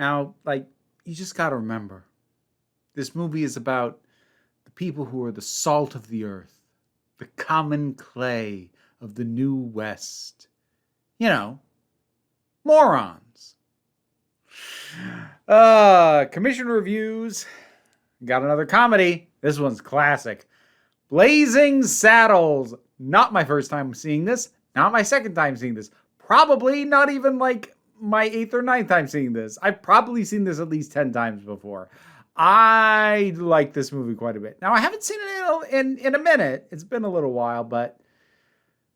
Now, like, you just gotta remember, this movie is about the people who are the salt of the earth, the common clay of the new West. You know, morons. Commission reviews. Got another comedy. This one's classic. Blazing Saddles. Not my first time seeing this. Not my second time seeing this. Probably not even like my eighth or ninth time seeing this. I've probably seen this at least 10 times before. I like this movie quite a bit. Now, I haven't seen it in a minute. It's been a little while, but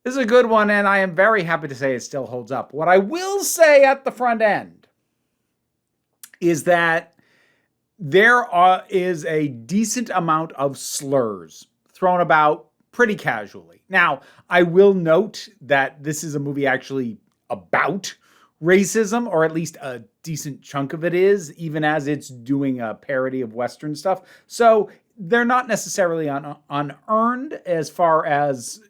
this is a good one, and I am very happy to say it still holds up. What I will say at the front end is that is a decent amount of slurs thrown about pretty casually. Now, I will note that this is a movie actually about racism, or at least a decent chunk of it is, even as it's doing a parody of Western stuff. So they're not necessarily unearned as far as,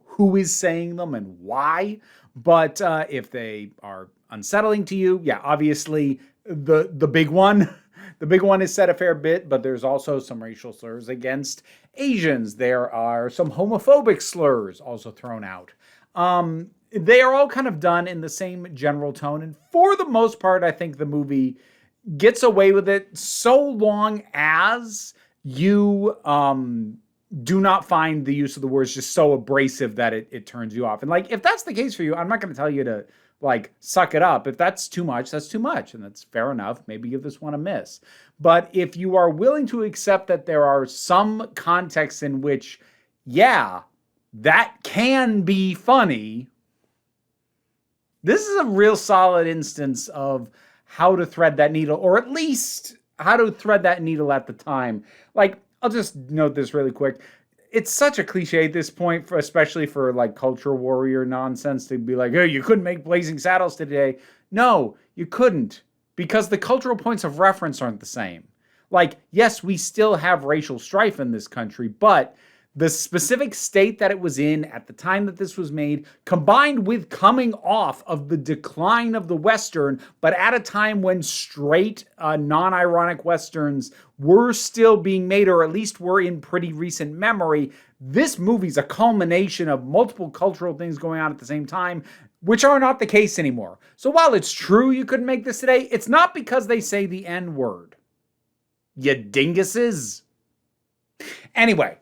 who is saying them and why. But if they are unsettling to you, yeah, obviously the big one. The big one is said a fair bit, but there's also some racial slurs against Asians. There are some homophobic slurs also thrown out. They are all kind of done in the same general tone. And for the most part, I think the movie gets away with it so long as you do not find the use of the words just so abrasive that it turns you off. And like, if that's the case for you, I'm not going to tell you to like suck it up. If that's too much, that's too much. And that's fair enough. Maybe give this one a miss. But if you are willing to accept that there are some contexts in which, yeah, that can be funny, this is a real solid instance of how to thread that needle, or at least how to thread that needle at the time. Like, I'll just note this really quick. It's such a cliche at this point, especially for like culture warrior nonsense, to be like, hey, you couldn't make Blazing Saddles today. No, you couldn't, because the cultural points of reference aren't the same. Like, yes, we still have racial strife in this country, but the specific state that it was in at the time that this was made, combined with coming off of the decline of the Western, but at a time when straight, non-ironic Westerns were still being made, or at least were in pretty recent memory, this movie's a culmination of multiple cultural things going on at the same time, which are not the case anymore. So while it's true you couldn't make this today, it's not because they say the N-word. You dinguses. Anyway,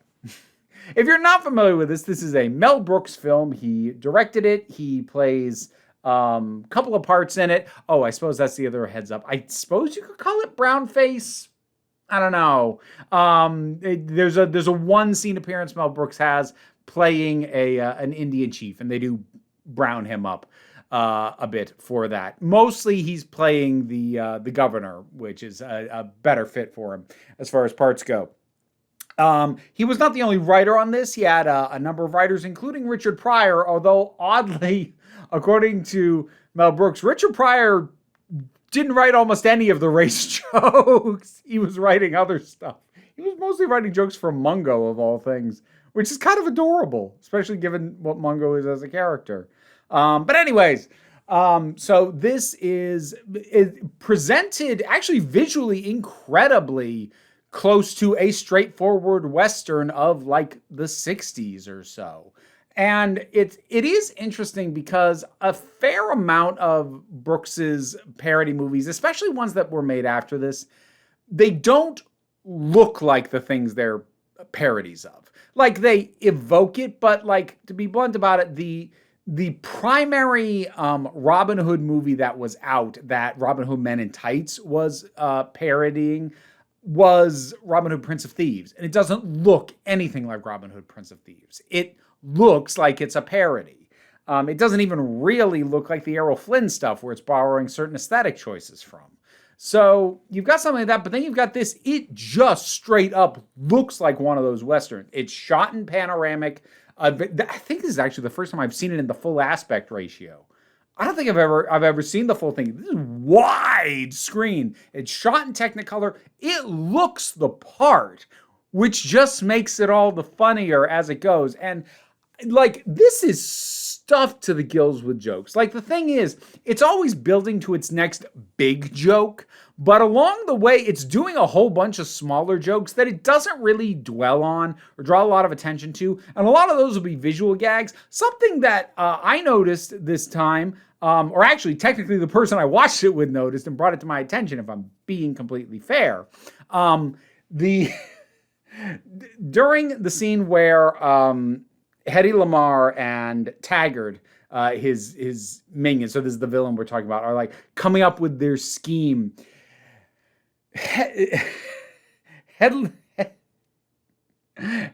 if you're not familiar with this is a Mel Brooks film. He directed it. He plays a couple of parts in it. Oh, I suppose that's the other heads up. I suppose you could call it brownface. I don't know. There's a one scene appearance Mel Brooks has playing an Indian chief, and they do brown him up a bit for that. Mostly he's playing the governor, which is a better fit for him as far as parts go. He was not the only writer on this. He had a number of writers, including Richard Pryor, although oddly, according to Mel Brooks, Richard Pryor didn't write almost any of the race jokes. He was writing other stuff. He was mostly writing jokes for Mungo, of all things, which is kind of adorable, especially given what Mungo is as a character. But anyways, so this is presented actually visually incredibly close to a straightforward Western of like the 60s or so. And it is interesting because a fair amount of Brooks's parody movies, especially ones that were made after this, they don't look like the things they're parodies of. Like, they evoke it, but like, to be blunt about it, the primary Robin Hood movie that was out, that Robin Hood Men in Tights was parodying, was Robin Hood Prince of Thieves. And it doesn't look anything like Robin Hood Prince of Thieves. It looks like it's a parody. It doesn't even really look like the Errol Flynn stuff, where it's borrowing certain aesthetic choices from. So you've got something like that, but then you've got this. It just straight up looks like one of those Westerns. It's shot in panoramic. I think this is actually the first time I've seen it in the full aspect ratio. I don't think I've ever seen the full thing. This is wide screen. It's shot in Technicolor. It looks the part, which just makes it all the funnier as it goes. And like, this is stuffed to the gills with jokes. Like, the thing is, it's always building to its next big joke, but along the way, it's doing a whole bunch of smaller jokes that it doesn't really dwell on or draw a lot of attention to. And a lot of those will be visual gags. Something that I noticed this time, or actually, technically, the person I watched it with noticed and brought it to my attention, if I'm being completely fair. The during the scene where Hedy Lamarr and Taggart, his minion, so this is the villain we're talking about, are like coming up with their scheme. Hedley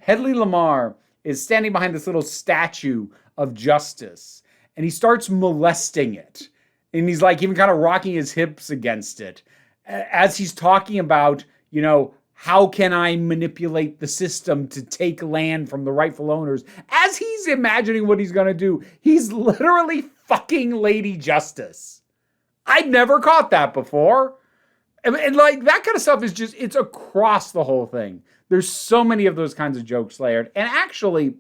Lamarr is standing behind this little statue of Justice, and he starts molesting it. And he's like even kind of rocking his hips against it as he's talking about, how can I manipulate the system to take land from the rightful owners? As he's imagining what he's going to do, he's literally fucking Lady Justice. I'd never caught that before. And like that kind of stuff is just, it's across the whole thing. There's so many of those kinds of jokes layered. And actually,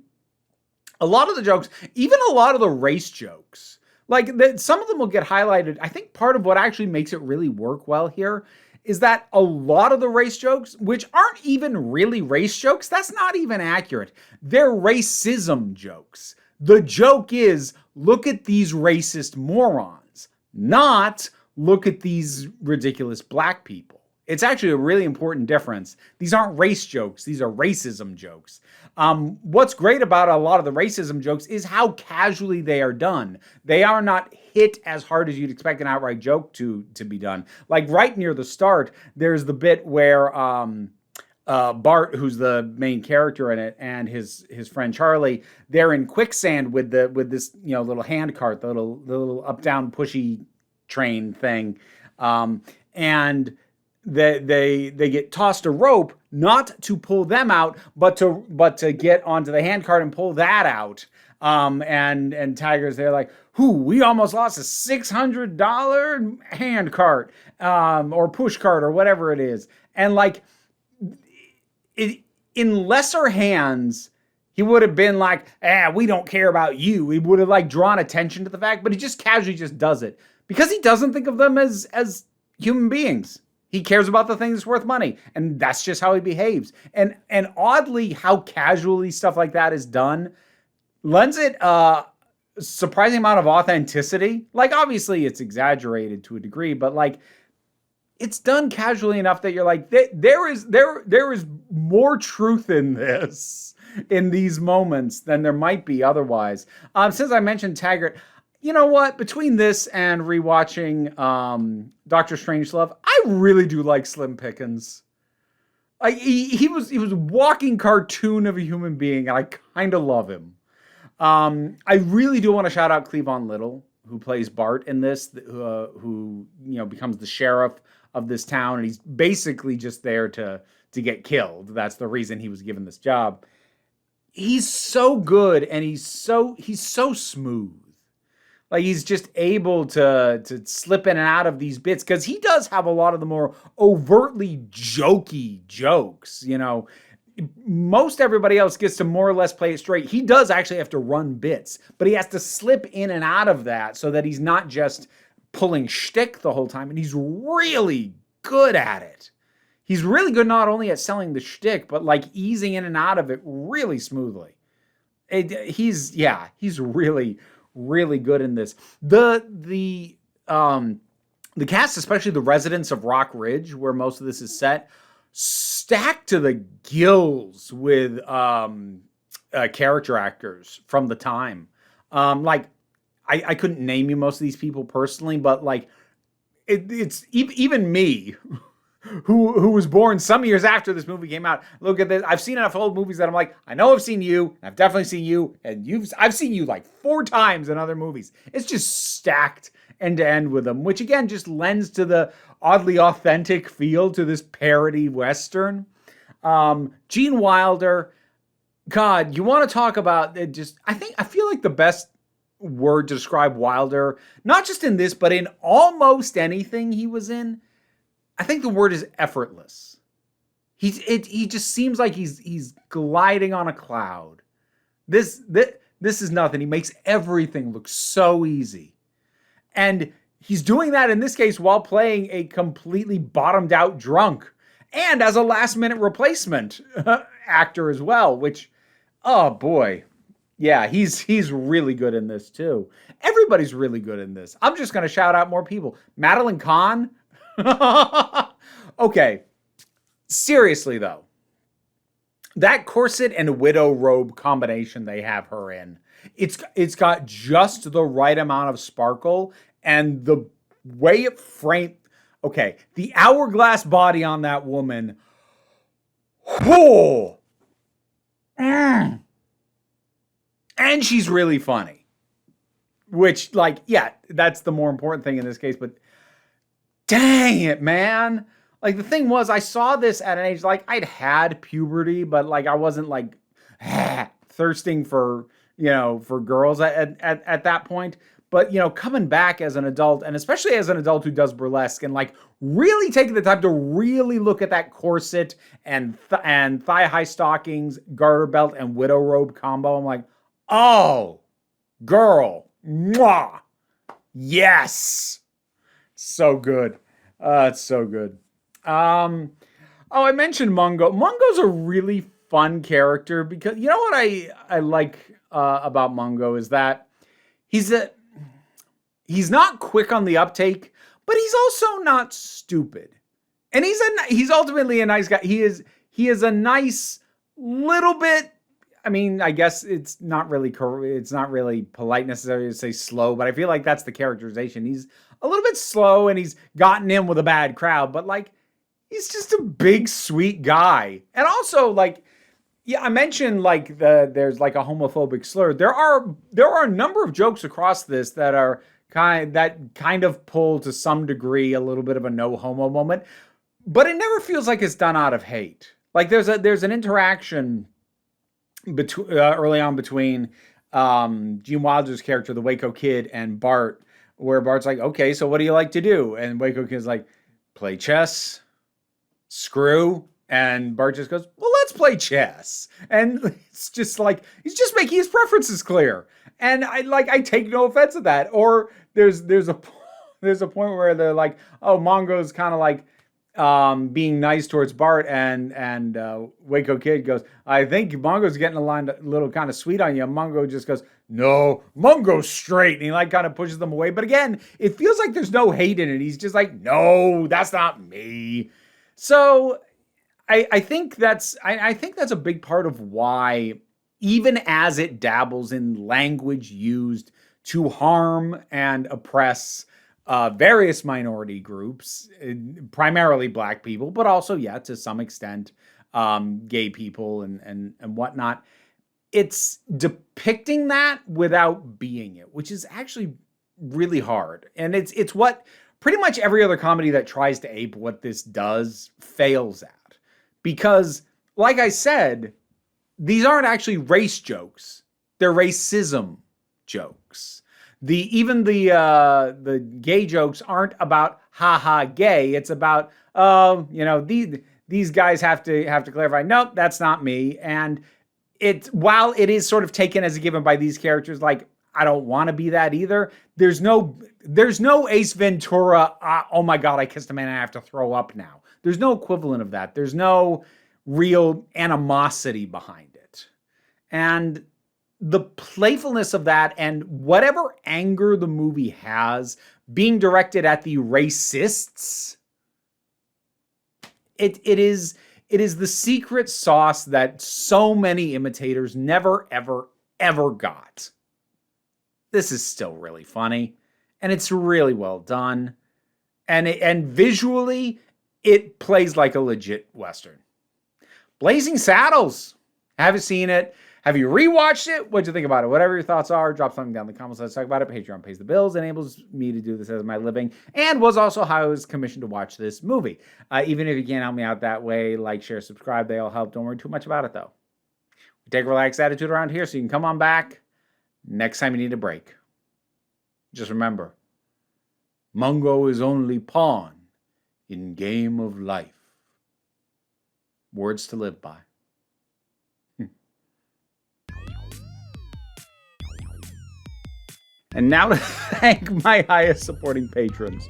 a lot of the jokes, even a lot of the race jokes, like some of them will get highlighted. I think part of what actually makes it really work well here is that a lot of the race jokes, which aren't even really race jokes, that's not even accurate. They're racism jokes. The joke is, look at these racist morons, not look at these ridiculous black people. It's actually a really important difference. These aren't race jokes. These are racism jokes. What's great about a lot of the racism jokes is how casually they are done. They are not hit as hard as you'd expect an outright joke to be done. Like right near the start, there's the bit where Bart, who's the main character in it, and his friend Charlie, they're in quicksand with this little hand cart, the little up down pushy train thing, and they get tossed a rope, not to pull them out, but to get onto the hand cart and pull that out. And Tiger's there like, we almost lost a $600 hand cart, or push cart or whatever it is. And like, in lesser hands, he would have been like, we don't care about you. He would have like drawn attention to the fact, but he just casually just does it because he doesn't think of them as human beings. He cares about the thing that's worth money, and that's just how he behaves. And oddly, how casually stuff like that is done lends it a surprising amount of authenticity. Like, obviously, it's exaggerated to a degree, but like, it's done casually enough that you're like, there is more truth in this, in these moments, than there might be otherwise. Since I mentioned Taggart, you know what? Between this and rewatching Doctor Strangelove, I really do like Slim Pickens. He was a walking cartoon of a human being, and I kind of love him. I really do want to shout out Cleavon Little, who plays Bart in this, who becomes the sheriff of this town, and he's basically just there to get killed. That's the reason he was given this job. He's so good, and he's so smooth. Like, he's just able to slip in and out of these bits, because he does have a lot of the more overtly jokey jokes. Most everybody else gets to more or less play it straight. He does actually have to run bits, but he has to slip in and out of that so that he's not just pulling shtick the whole time. And he's really good at it. He's really good not only at selling the shtick, but like easing in and out of it really smoothly. He's really, really good in this. The cast, especially the residents of Rock Ridge, where most of this is set, stacked to the gills with character actors from the time. I couldn't name you most of these people personally, but like it's even me, who was born some years after this movie came out. Look at this. I've seen enough old movies that I'm like, I know I've seen you, and I've definitely seen you, and I've seen you like 4 times in other movies. It's just stacked end to end with them, which again just lends to the oddly authentic feel to this parody Western. Gene Wilder, God, you want to talk about it? I feel like the best word to describe Wilder, not just in this, but in almost anything he was in, I think the word is effortless. He just seems like he's gliding on a cloud. This This is nothing. He makes everything look so easy. And he's doing that in this case while playing a completely bottomed out drunk and as a last minute replacement actor as well, which, oh boy. Yeah, he's really good in this too. Everybody's really good in this. I'm just going to shout out more people. Madeline Kahn. Okay. Seriously though, that corset and widow robe combination they have her in, it's got just the right amount of sparkle, and the way it framed, okay, the hourglass body on that woman, whoa, and she's really funny, which, like, yeah, that's the more important thing in this case, but dang it, man. Like, the thing was, I saw this at an age, like, I'd had puberty, but, like, I wasn't, like, thirsting for, for girls at that point. But, coming back as an adult, and especially as an adult who does burlesque, and, like, really taking the time to really look at that corset and thigh-high stockings, garter belt, and widow robe combo, I'm like, oh, girl, mwah, yes. So good. It's so good. I mentioned Mungo. Mungo's a really fun character because you know what I like about Mungo is that he's not quick on the uptake, but he's also not stupid, and he's ultimately a nice guy. He is a nice little bit. I mean, I guess it's not really polite necessarily to say slow, but I feel like that's the characterization. He's a little bit slow, and he's gotten in with a bad crowd, but like. He's just a big, sweet guy. And also, like, yeah, I mentioned, like, there's, like, a homophobic slur. There are a number of jokes across this that are kind of pull, to some degree, a little bit of a no-homo moment. But it never feels like it's done out of hate. Like, there's an interaction early on between Gene Wilder's character, the Waco Kid, and Bart, where Bart's like, okay, so what do you like to do? And Waco Kid's like, play chess. Screw, and Bart just goes, well, let's play chess. And it's just like he's just making his preferences clear, and I take no offense at that. Or there's a point where they're like, oh, Mongo's kind of like being nice towards Bart, and Waco Kid goes, I think Mongo's getting a little kind of sweet on you. Mongo just goes, no, Mongo's straight, and he like kind of pushes them away. But again, it feels like there's no hate in it. He's just like, no, that's not me. So I think that's a big part of why, even as it dabbles in language used to harm and oppress various minority groups, primarily Black people, but also, yeah, to some extent, gay people and whatnot, it's depicting that without being it, which is actually really hard. And it's what pretty much every other comedy that tries to ape what this does fails at. Because, like I said, these aren't actually race jokes. They're racism jokes. Even the gay jokes aren't about haha gay. It's about, these guys have to clarify, nope, that's not me. And while it is sort of taken as a given by these characters, like, I don't want to be that either. There's no Ace Ventura, oh my God, I kissed a man and I have to throw up now. There's no equivalent of that. There's no real animosity behind it. And the playfulness of that and whatever anger the movie has being directed at the racists, it is the secret sauce that so many imitators never, ever, ever got. This is still really funny, and it's really well done, and visually, it plays like a legit Western. Blazing Saddles. Haven't seen it. Have you rewatched it? What'd you think about it? Whatever your thoughts are, drop something down in the comments. Let's talk about it. Patreon pays the bills, enables me to do this as my living, and was also how I was commissioned to watch this movie. Even if you can't help me out that way, like, share, subscribe, they all help. Don't worry too much about it, though. We take a relaxed attitude around here, so you can come on back next time you need a break. Just remember, Mungo is only pawn in game of life. Words to live by. And now to thank my highest supporting patrons: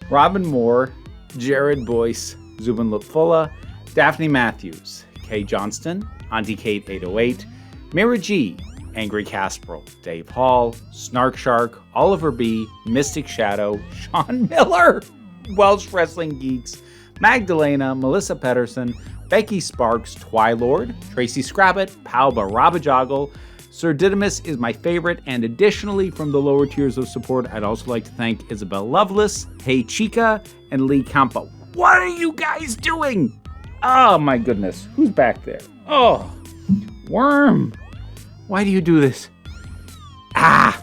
Robin Moore, Jared Boyce, Zubin Lutfula, Daphne Matthews, Kay Johnston, Auntie Kate 808, Mira G, Angry Casperl, Dave Hall, Snark Shark, Oliver B, Mystic Shadow, Sean Miller, Welsh Wrestling Geeks, Magdalena, Melissa Pedersen, Becky Sparks, Twilord, Tracy Scrabbit, Palba Rabajoggle, Sir Didymus is my favorite, and additionally from the lower tiers of support, I'd also like to thank Isabel Lovelace, Hey Chica, and Lee Campo. What are you guys doing? Oh my goodness, who's back there? Oh, Worm, why do you do this? Ah!